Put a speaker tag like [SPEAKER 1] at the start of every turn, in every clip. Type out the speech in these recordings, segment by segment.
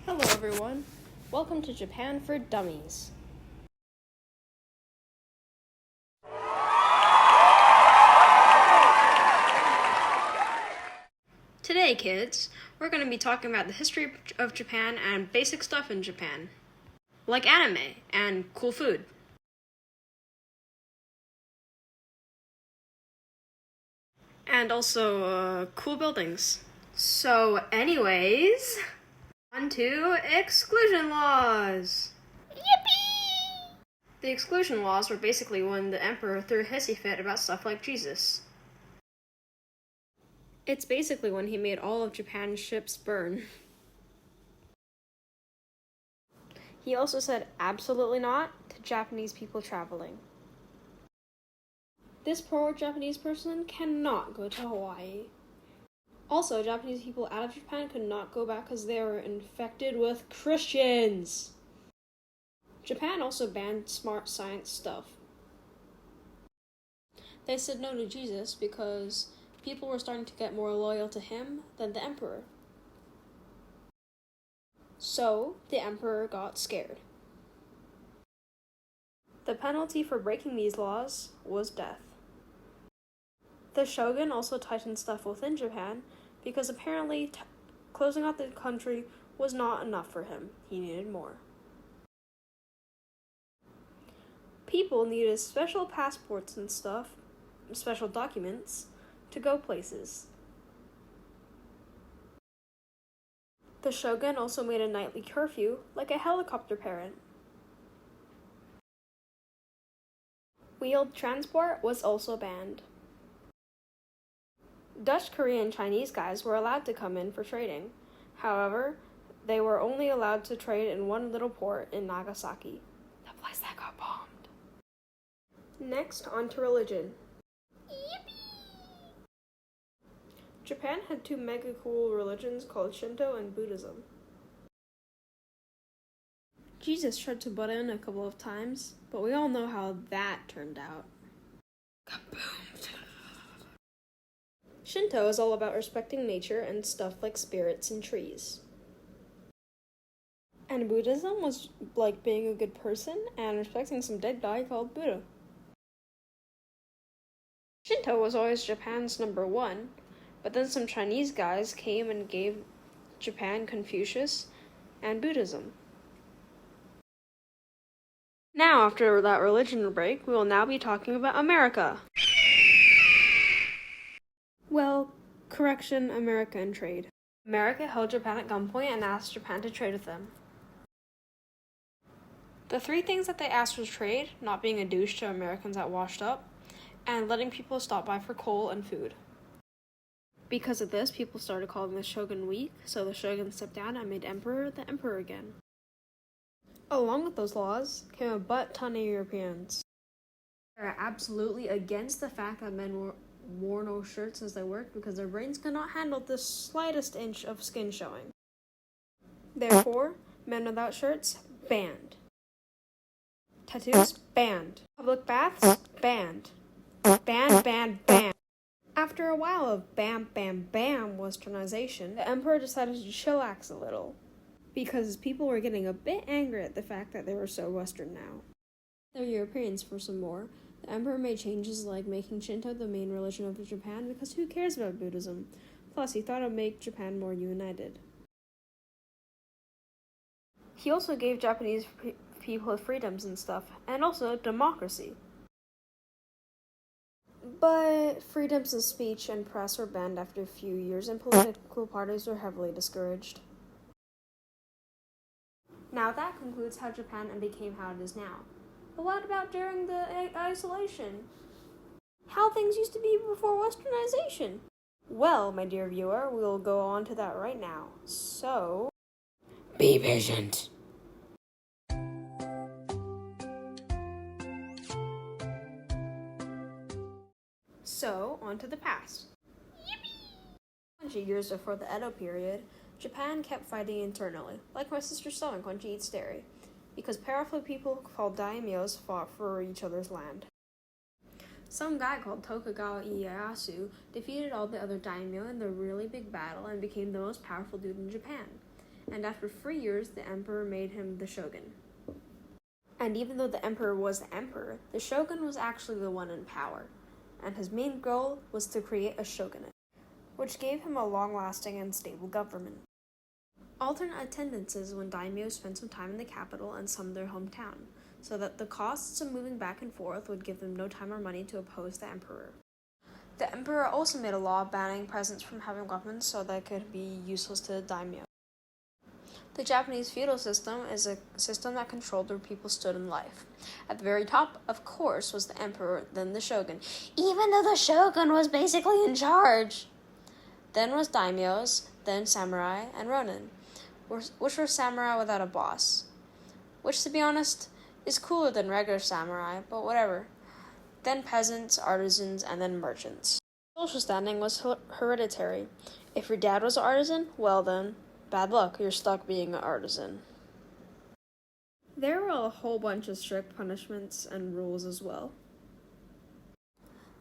[SPEAKER 1] Hello everyone, welcome to Japan for Dummies. Today, kids, we're going to be talking about the history of Japan and basic stuff in Japan, like anime and cool food. And also, cool buildings. So, anyways, on to exclusion laws! Yippee! The exclusion laws were basically when the emperor threw a hissy fit about stuff like Jesus. It's basically when he made all of Japan's ships burn. He also said absolutely not to Japanese people traveling. This poor Japanese person cannot go to Hawaii. Also, Japanese people out of Japan could not go back because they were infected with Christians. Japan also banned smart science stuff. They said no to Jesus because people were starting to get more loyal to him than the emperor. So, the emperor got scared. The penalty for breaking these laws was death. The shogun also tightened stuff within Japan because apparently closing out the country was not enough for him. He needed more. People needed special passports and stuff, special documents, to go places. The shogun also made a nightly curfew, like a helicopter parent. Wheeled transport was also banned. Dutch, Korean, and Chinese guys were allowed to come in for trading. However, they were only allowed to trade in one little port in Nagasaki, the place that got bombed. Next, on to religion. Japan had two mega cool religions called Shinto and Buddhism. Jesus tried to butt in a couple of times, but we all know how that turned out. Kaboom! Shinto is all about respecting nature and stuff like spirits and trees. And Buddhism was like being a good person and respecting some dead guy called Buddha. Shinto was always Japan's number one, but then some Chinese guys came and gave Japan Confucius and Buddhism. Now, after that religion break, we will now be talking about America. Well, correction, America and trade. America held Japan at gunpoint and asked Japan to trade with them. The three things that they asked was trade, not being a douche to Americans that washed up, and letting people stop by for coal and food. Because of this, people started calling the shogun weak, so the shogun stepped down and made emperor the emperor again. Along with those laws came a butt ton of Europeans. They are absolutely against the fact that men wore no shirts as they worked because their brains could not handle the slightest inch of skin showing. Therefore, men without shirts, banned. Tattoos, banned. Public baths, banned. Banned. After a while of bam westernization, the emperor decided to chillax a little, because people were getting a bit angry at the fact that they were so western now. They were Europeans for some more. The emperor made changes like making Shinto the main religion of Japan because who cares about Buddhism? Plus, he thought it would make Japan more united. He also gave Japanese people freedoms and stuff, and also democracy. But freedoms of speech and press were banned after a few years, and political parties were heavily discouraged. Now that concludes how Japan became how it is now. But what about during the isolation? How things used to be before westernization? Well, my dear viewer, we'll go on to that right now. So, be patient. So, on to the past. Yippee! 100 years before the Edo period, Japan kept fighting internally, like my sister's stomach when she eats dairy, because powerful people called daimyos fought for each other's land. Some guy called Tokugawa Ieyasu defeated all the other daimyo in the really big battle and became the most powerful dude in Japan. and after 3 years, the emperor made him the shogun. And even though the emperor was the emperor, the shogun was actually the one in power, and his main goal was to create a shogunate, which gave him a long-lasting and stable government. Alternate attendances when daimyo spent some time in the capital and some in their hometown, so that the costs of moving back and forth would give them no time or money to oppose the emperor. The emperor also made a law banning peasants from having weapons so they could be useless to the daimyo. The Japanese feudal system is a system that controlled where people stood in life. At the very top, of course, was the emperor, then the shogun, even though the shogun was basically in charge. Then was daimyos, then samurai, and ronin, which were samurai without a boss. Which, to be honest, is cooler than regular samurai, but whatever. Then peasants, artisans, and then merchants. Social standing was hereditary. If your dad was an artisan, well then, bad luck, you're stuck being an artisan. There were a whole bunch of strict punishments and rules as well.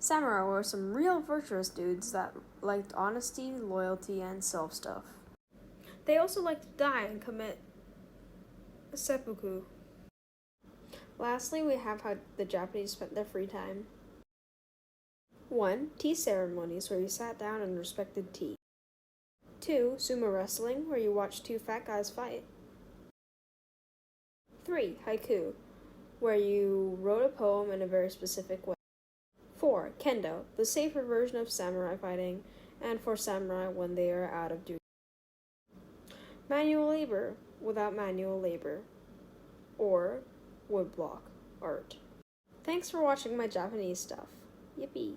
[SPEAKER 1] Samurai were some real virtuous dudes that liked honesty, loyalty, and self-stuff. They also liked to die and commit seppuku. Lastly, we have how the Japanese spent their free time. 1. Tea ceremonies, where you sat down and respected tea. 2. Sumo wrestling, where you watched two fat guys fight. 3. Haiku, where you wrote a poem in a very specific way. 4. Kendo, the safer version of samurai fighting, and for samurai when they are out of duty. Manual labor, without manual labor. Or woodblock art. Thanks for watching my Japanese stuff. Yippee!